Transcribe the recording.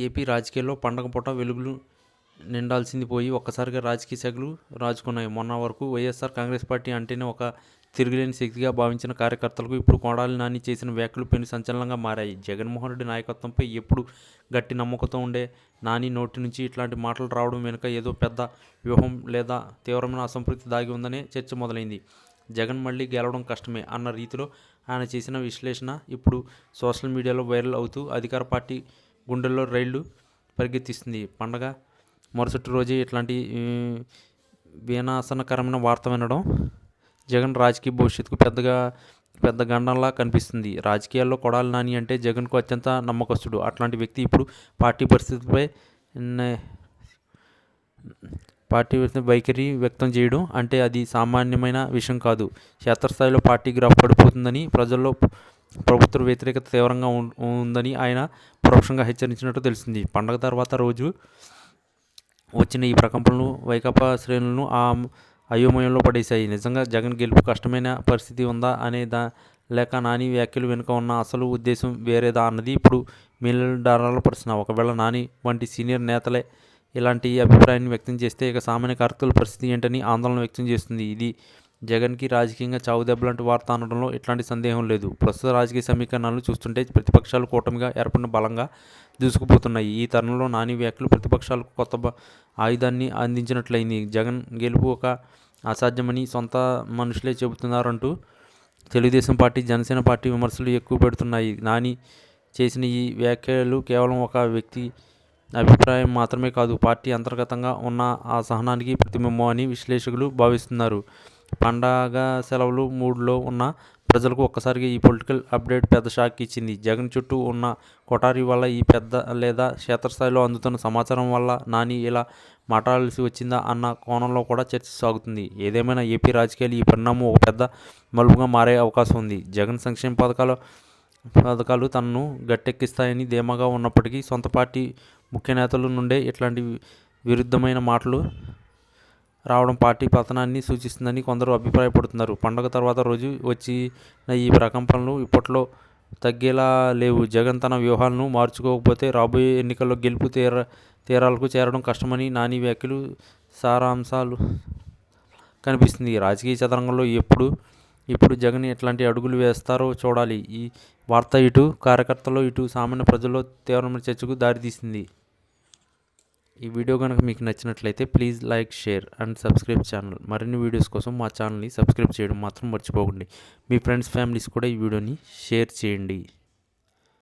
AP రాజకీయాల్లో పండగ పూట వెలుగులు నిండాల్సింది పోయి ఒక్కసారిగా రాజకీయ శాఖలు రాజుకున్నాయి. మొన్న వరకు వైఎస్ఆర్ కాంగ్రెస్ పార్టీ అంటేనే ఒక తిరుగులేని శక్తిగా భావించిన కార్యకర్తలకు ఇప్పుడు కొడాలి నాని చేసిన వ్యాఖ్యలు పెను సంచలనంగా మారాయి. జగన్మోహన్ రెడ్డి నాయకత్వంపై ఎప్పుడు గట్టి నమ్మకంతో ఉండే నాని నోటి నుంచి ఇట్లాంటి మాటలు రావడం వెనుక ఏదో పెద్ద వ్యూహం లేదా తీవ్రమైన అసంతృప్తి దాగి ఉందనే చర్చ మొదలైంది. జగన్ మళ్ళీ గెలవడం కష్టమే అన్న రీతిలో ఆయన చేసిన విశ్లేషణ ఇప్పుడు సోషల్ మీడియాలో వైరల్ అవుతూ అధికార పార్టీ గుండెల్లో రైళ్లు పరిగెత్తిస్తుంది. పండగ మరుసటి రోజే ఇట్లాంటి వినాశనకరమైన వార్త వినడం జగన్ రాజకీయ భవిష్యత్తుకు పెద్ద గండంలా కనిపిస్తుంది. రాజకీయాల్లో కొడాలి నాని అంటే జగన్కు అత్యంత నమ్మకస్తుడు. అట్లాంటి వ్యక్తి ఇప్పుడు పార్టీ పరిస్థితిపై వైఖరి వ్యక్తం చేయడం అంటే అది సామాన్యమైన విషయం కాదు. క్షేత్రస్థాయిలో పార్టీ గ్రాఫ్ పడిపోతుందని, ప్రజల్లో ప్రభుత్వ వ్యతిరేకత తీవ్రంగా ఉందని ఆయన పరోక్షంగా హెచ్చరించినట్టు తెలిసింది. పండగ తర్వాత రోజు వచ్చిన ఈ ప్రకంపనలు వైకాపా శ్రేణులను అయోమయంలో పడేశాయి. నిజంగా జగన్ గెలుపు కష్టమైన పరిస్థితి ఉందా అనేదా, లేక నాని వ్యాఖ్యలు వెనుక ఉన్న అసలు ఉద్దేశం వేరేదా అన్నది ఇప్పుడు మేలుడారాల ప్రశ్న. ఒకవేళ నాని వంటి సీనియర్ నేతలే ఇలాంటి అభిప్రాయాన్ని వ్యక్తం చేస్తే ఇక సామాన్య కార్యకర్తల పరిస్థితి ఏంటని ఆందోళన వ్యక్తం చేస్తుంది. ఇది జగన్కి రాజకీయంగా చావుదెబ్బలాంటి వార్త అనడంలో ఎట్లాంటి సందేహం లేదు. ప్రస్తుత రాజకీయ సమీకరణాలను చూస్తుంటే ప్రతిపక్షాలు కూటమిగా ఏర్పడిన బలంగా దూసుకుపోతున్నాయి. ఈ తరుణంలో నాని వ్యాఖ్యలు ప్రతిపక్షాలకు కొత్త ఆయుధాన్ని అందించినట్లయింది. జగన్ గెలుపు ఒక అసాధ్యమని సొంత మనుషులే చెబుతున్నారంటూ తెలుగుదేశం పార్టీ, జనసేన పార్టీ విమర్శలు ఎక్కువ పెడుతున్నాయి. నాని చేసిన ఈ వ్యాఖ్యలు కేవలం ఒక వ్యక్తి అభిప్రాయం మాత్రమే కాదు, పార్టీ అంతర్గతంగా ఉన్న అసహనానికి ప్రతిబింబం అని విశ్లేషకులు భావిస్తున్నారు. పండగ సెలవులు మూడ్లో ఉన్న ప్రజలకు ఒక్కసారిగా ఈ పొలిటికల్ అప్డేట్ పెద్ద షాక్ ఇచ్చింది. జగన్ చుట్టూ ఉన్న కొఠారి వల్ల ఈ పెద్ద లేదా క్షేత్రస్థాయిలో అందుతున్న సమాచారం వల్ల నాని ఇలా మాట్లాడాల్సి వచ్చిందా అన్న కోణంలో కూడా చర్చ సాగుతుంది. ఏదేమైనా ఏపీ రాజకీయాలు ఈ పరిణామం ఒక పెద్ద మలుపుగా మారే అవకాశం ఉంది. జగన్ సంక్షేమ పథకాలు తనను గట్టెక్కిస్తాయని ధీమాగా ఉన్నప్పటికీ సొంత పార్టీ ముఖ్య నేతల నుండే ఇట్లాంటి విరుద్ధమైన మాటలు రావడం పార్టీ పతనాన్ని సూచిస్తుందని కొందరు అభిప్రాయపడుతున్నారు. పండగ తర్వాత రోజు వచ్చిన ఈ ప్రకంపనలు ఇప్పట్లో తగ్గేలా లేవు. జగన్ తన వ్యూహాలను మార్చుకోకపోతే రాబోయే ఎన్నికల్లో గెలుపు తీరాలకు చేరడం కష్టమని నాని వ్యాఖ్యలు సారాంశాలు కనిపిస్తుంది. రాజకీయ చదరంగంలో ఇప్పుడు జగన్ ఎట్లాంటి అడుగులు వేస్తారో చూడాలి. ఈ వార్త ఇటు కార్యకర్తల్లో, ఇటు సామాన్య ప్రజల్లో తీవ్రమైన చర్చకు దారితీసింది. ఈ వీడియో కనుక మీకు నచ్చినట్లయితే please like, share and subscribe channel. మరిన్ని వీడియోస్ కోసం మా ఛానల్ని సబ్స్క్రైబ్ చేయడం మాత్రం మర్చిపోకండి. మీ ఫ్రెండ్స్, ఫ్యామిలీస్ కూడా ఈ వీడియోని షేర్ చేయండి.